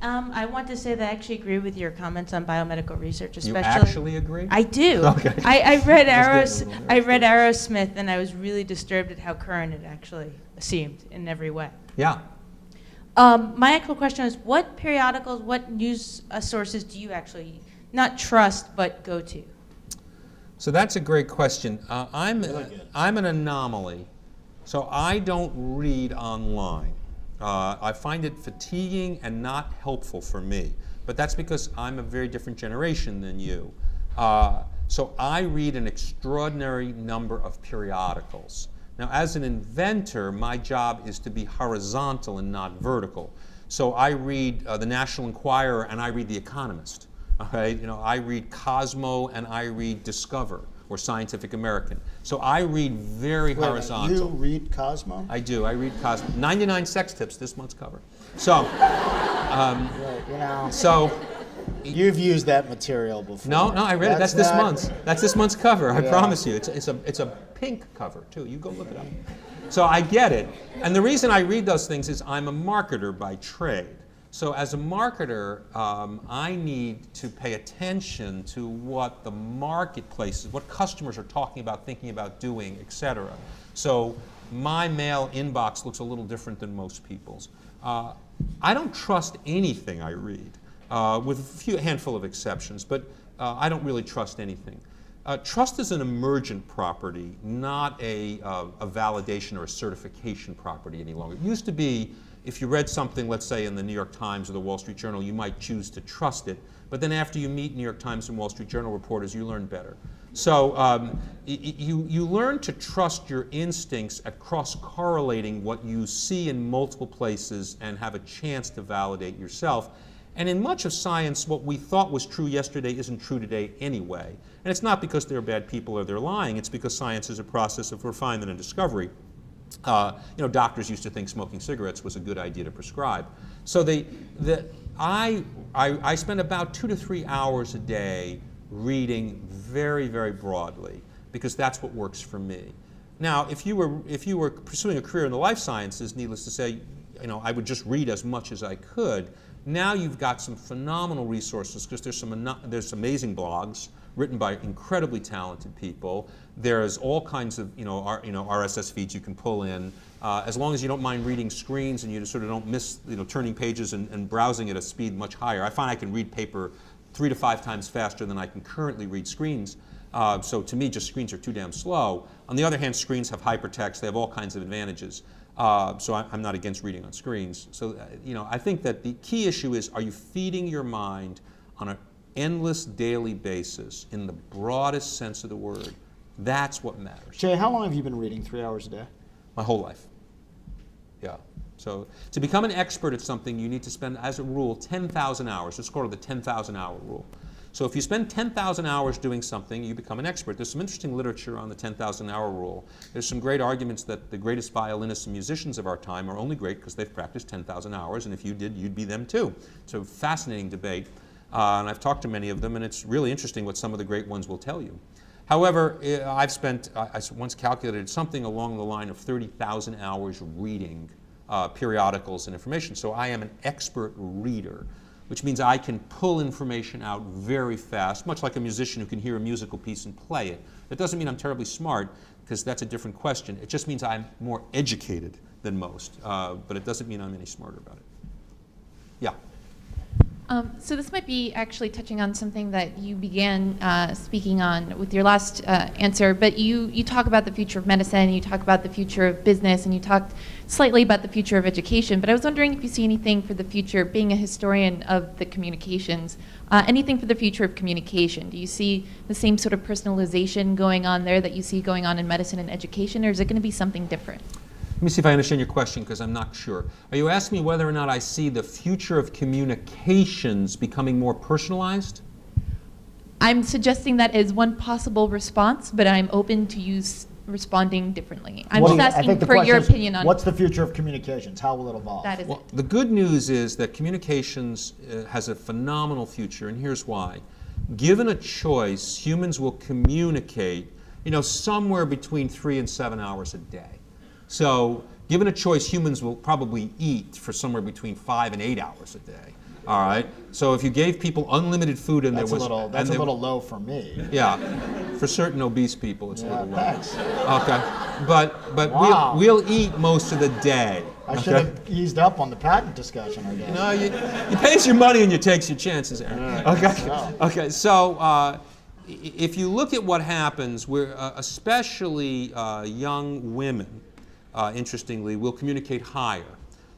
I want to say that I actually agree with your comments on biomedical research, especially. You actually agree? I do. Okay. I read Aerosmith, and I was really disturbed at how current it actually seemed in every way. Yeah. My actual question is, what periodicals, what news sources do you actually not trust but go to? So that's a great question. I'm an anomaly, so I don't read online. I find it fatiguing and not helpful for me, but that's because I'm a very different generation than you. So I read an extraordinary number of periodicals. Now, as an inventor, my job is to be horizontal and not vertical. So I read the National Enquirer and I read The Economist. Okay? You know, I read Cosmo and I read Discover or Scientific American. So I read very horizontal. You read Cosmo? I do. I read Cosmo. 99 sex tips, this month's cover. So, Right, you know, so you've used that material before. no, I read it. That's this not- month's. That's this month's cover. I Yeah. promise you. It's a pink cover too. You go look it up. So I get it. And the reason I read those things is I'm a marketer by trade. So as a marketer, I need to pay attention to what the marketplace is, what customers are talking about, thinking about doing, etc. So my mail inbox looks a little different than most people's. I don't trust anything I read, with a handful of exceptions, but I don't really trust anything. Trust is an emergent property, not a validation or a certification property any longer. It used to be, if you read something, let's say in the New York Times or the Wall Street Journal, you might choose to trust it, but then after you meet New York Times and Wall Street Journal reporters, you learn better. So you learn to trust your instincts at cross-correlating what you see in multiple places and have a chance to validate yourself. And in much of science, what we thought was true yesterday isn't true today anyway. And it's not because they're bad people or they're lying, it's because science is a process of refinement and discovery. Doctors used to think smoking cigarettes was a good idea to prescribe. So I spend about 2 to 3 hours a day reading very, very broadly, because that's what works for me. Now, if you were pursuing a career in the life sciences, needless to say, I would just read as much as I could. Now you've got some phenomenal resources, because there's amazing blogs written by incredibly talented people. There's all kinds of RSS feeds you can pull in, as long as you don't mind reading screens and you sort of don't miss turning pages and browsing at a speed much higher. I find I can read paper 3 to 5 times faster than I can currently read screens. So to me, just screens are too damn slow. On the other hand, screens have hypertext. They have all kinds of advantages. So I'm not against reading on screens. So I think that the key issue is, are you feeding your mind on an endless daily basis in the broadest sense of the word? That's what matters. Jay, how long have you been reading 3 hours a day? My whole life. Yeah. So to become an expert at something, you need to spend, as a rule, 10,000 hours. It's called the 10,000 hour rule. So if you spend 10,000 hours doing something, you become an expert. There's some interesting literature on the 10,000 hour rule. There's some great arguments that the greatest violinists and musicians of our time are only great because they've practiced 10,000 hours, and if you did, you'd be them too. It's a fascinating debate, and I've talked to many of them, and it's really interesting what some of the great ones will tell you. However, I once calculated something along the line of 30,000 hours reading periodicals and information. So I am an expert reader, which means I can pull information out very fast, much like a musician who can hear a musical piece and play it. That doesn't mean I'm terribly smart, because that's a different question. It just means I'm more educated than most, but it doesn't mean I'm any smarter about it. Yeah. So this might be actually touching on something that you began speaking on with your last answer, but you talk about the future of medicine, you talk about the future of business, and you talked slightly about the future of education, but I was wondering if you see anything for the future, being a historian of the communications, anything for the future of communication. Do you see the same sort of personalization going on there that you see going on in medicine and education, or is it going to be something different? Let me see if I understand your question, because I'm not sure. Are you asking me whether or not I see the future of communications becoming more personalized? I'm suggesting that as one possible response, but I'm open to you responding differently. I'm just asking for your opinion on what's the future of communications? How will it evolve? that. Well, the good news is that communications has a phenomenal future, and here's why. Given a choice, humans will communicate, somewhere between 3 and 7 hours a day. So, given a choice, humans will probably eat for somewhere between 5 and 8 hours a day. All right. So if you gave people unlimited food and That's there was a little low for me. yeah, for certain obese people it's a little low. Thanks. Okay, but Wow. we'll eat most of the day. I should have eased up on the patent discussion, I guess. No, you pays your money and you takes your chances, Aaron. Okay. so. Okay. So if you look at what happens, we're especially young women, interestingly, will communicate higher.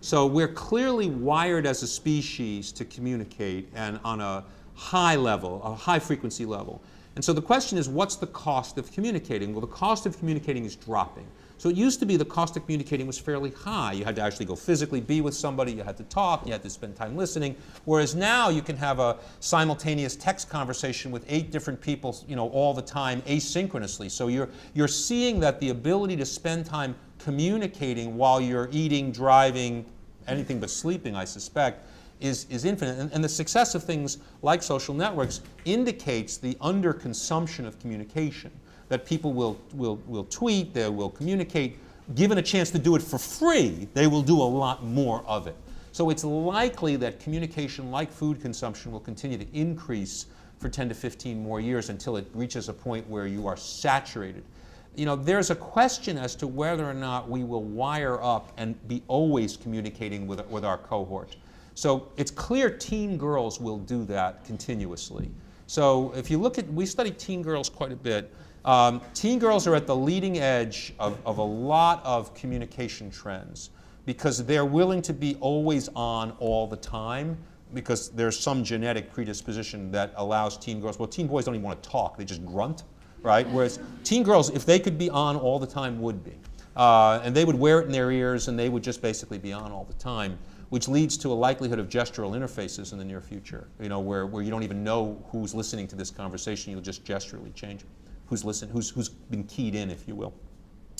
So we're clearly wired as a species to communicate and on a high level, a high frequency level. And so the question is, what's the cost of communicating? Well, the cost of communicating is dropping. So it used to be the cost of communicating was fairly high. You had to actually go physically be with somebody, you had to talk, you had to spend time listening. Whereas now you can have a simultaneous text conversation with 8 different people, all the time asynchronously. So you're seeing that the ability to spend time communicating while you're eating, driving, anything but sleeping, I suspect, is infinite. And the success of things like social networks indicates the underconsumption of communication. That people will tweet, they will communicate. Given a chance to do it for free, they will do a lot more of it. So it's likely that communication, like food consumption, will continue to increase for 10 to 15 more years until it reaches a point where you are saturated. There's a question as to whether or not we will wire up and be always communicating with our cohort. So it's clear teen girls will do that continuously. So if you look at, we study teen girls quite a bit. Teen girls are at the leading edge of a lot of communication trends because they're willing to be always on all the time because there's some genetic predisposition that allows teen girls, well, teen boys don't even want to talk, they just grunt, right? Whereas teen girls, if they could be on all the time, would be. And they would wear it in their ears and they would just basically be on all the time, which leads to a likelihood of gestural interfaces in the near future, where you don't even know who's listening to this conversation, you'll just gesturally change it. Who's been keyed in, if you will.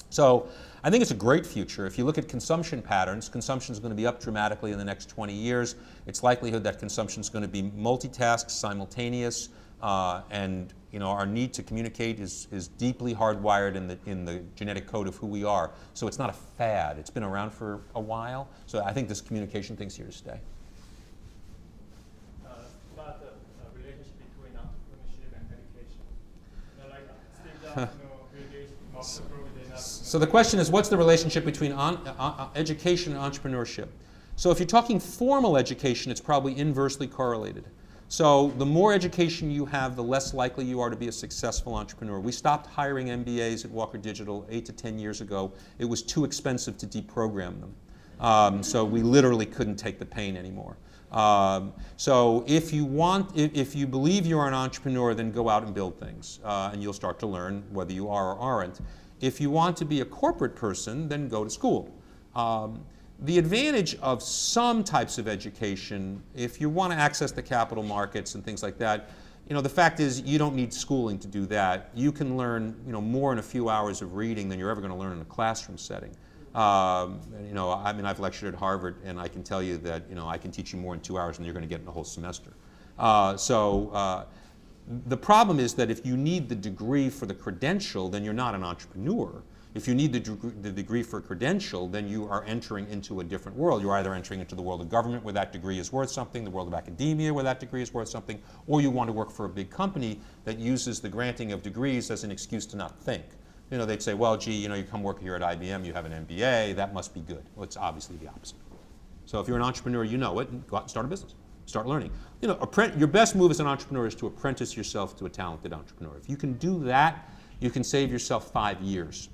So I think it's a great future. If you look at consumption patterns, consumption is going to be up dramatically in the next 20 years. It's likelihood that consumption is going to be multitask, simultaneous, and our need to communicate is deeply hardwired in the genetic code of who we are. So it's not a fad. It's been around for a while. So I think this communication thing's here to stay. About the relationship between entrepreneurship and education. Steve Jobs, So the question is, what's the relationship between education and entrepreneurship? So if you're talking formal education, it's probably inversely correlated. So the more education you have, the less likely you are to be a successful entrepreneur. We stopped hiring MBAs at Walker Digital 8 to 10 years ago. It was too expensive to deprogram them. So we literally couldn't take the pain anymore. So if you believe you're an entrepreneur, then go out and build things, and you'll start to learn whether you are or aren't. If you want to be a corporate person, then go to school. The advantage of some types of education, if you want to access the capital markets and things like that, the fact is you don't need schooling to do that. You can learn more in a few hours of reading than you're ever going to learn in a classroom setting. I've lectured at Harvard, and I can tell you that I can teach you more in 2 hours than you're going to get in a whole semester. The problem is that if you need the degree for the credential, then you're not an entrepreneur. If you need the degree for a credential, then you are entering into a different world. You're either entering into the world of government where that degree is worth something, the world of academia where that degree is worth something, or you want to work for a big company that uses the granting of degrees as an excuse to not think. They'd say, well, gee, you come work here at IBM, you have an MBA, that must be good. Well, it's obviously the opposite. So if you're an entrepreneur, you know it, and go out and start a business. Start learning. Your best move as an entrepreneur is to apprentice yourself to a talented entrepreneur. If you can do that, you can save yourself 5 years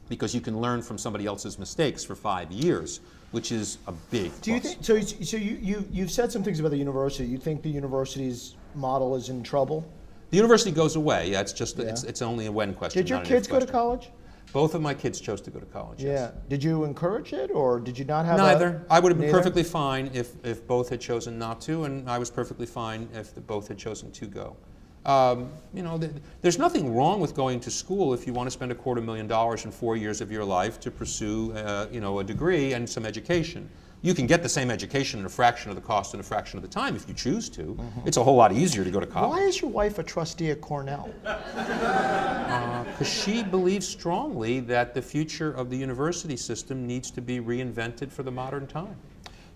because you can learn from somebody else's mistakes for 5 years, which is a big plus. Do you think, so you've said some things about the university. You think the university's model is in trouble? The university goes away. Yeah, it's only a when question. Did your not an if kids go to question. college? Both of my kids chose to go to college, yes. Yeah. Did you encourage it, or did you not have Neither. I would have been Neither? perfectly fine if both had chosen not to, and I was perfectly fine if both had chosen to go. There's nothing wrong with going to school if you want to spend $250,000 in 4 years of your life to pursue, a degree and some education. You can get the same education at a fraction of the cost and a fraction of the time if you choose to. Mm-hmm. It's a whole lot easier to go to college. Why is your wife a trustee at Cornell? Because she believes strongly that the future of the university system needs to be reinvented for the modern time.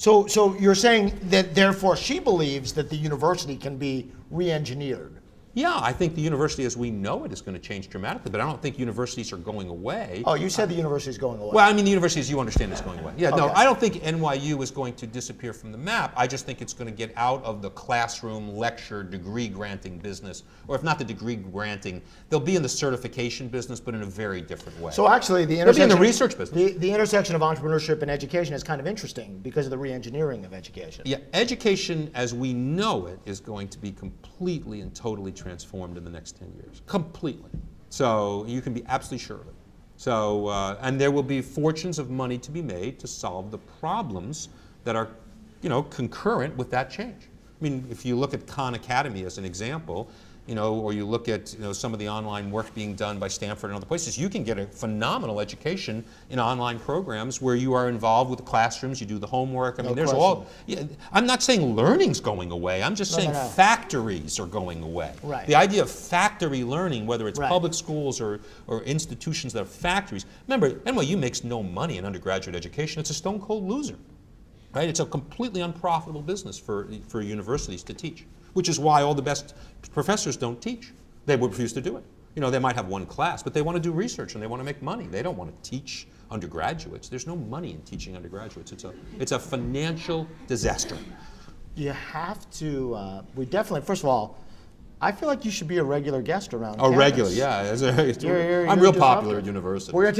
So you're saying that therefore she believes that the university can be re-engineered. Yeah, I think the university as we know it is going to change dramatically, but I don't think universities are going away. Oh, you said the university is going away. Well, I mean, the university as you understand is going away. Yeah, no, Okay. I don't think NYU is going to disappear from the map. I just think it's going to get out of the classroom lecture degree granting business, or if not the degree granting, they'll be in the certification business, but in a very different way. So actually, the They'll be in intersection the research business. The intersection of entrepreneurship and education is kind of interesting because of the re-engineering of education. Yeah, education as we know it is going to be completely and totally transformed in the next 10 years. Completely. So you can be absolutely sure of it. So, and there will be fortunes of money to be made to solve the problems that are, concurrent with that change. I mean, if you look at Khan Academy as an example, or you look at some of the online work being done by Stanford and other places, you can get a phenomenal education in online programs where you are involved with the classrooms, you do the homework. I mean, there's all. Yeah, I'm not saying learning's going away. I'm just saying no. factories are going away. Right. The idea of factory learning, whether it's Right. public schools or institutions that are factories. Remember, NYU makes no money in undergraduate education. It's a stone cold loser. Right? It's a completely unprofitable business for universities to teach, which is why all the best professors don't teach. They would refuse to do it. They might have one class, but they want to do research and they want to make money. They don't want to teach undergraduates. There's no money in teaching undergraduates. It's a financial disaster. You have to, we definitely, first of all, I feel like you should be a regular guest around A regular, campus. yeah. You're I'm real disruptive. popular at university. We're gonna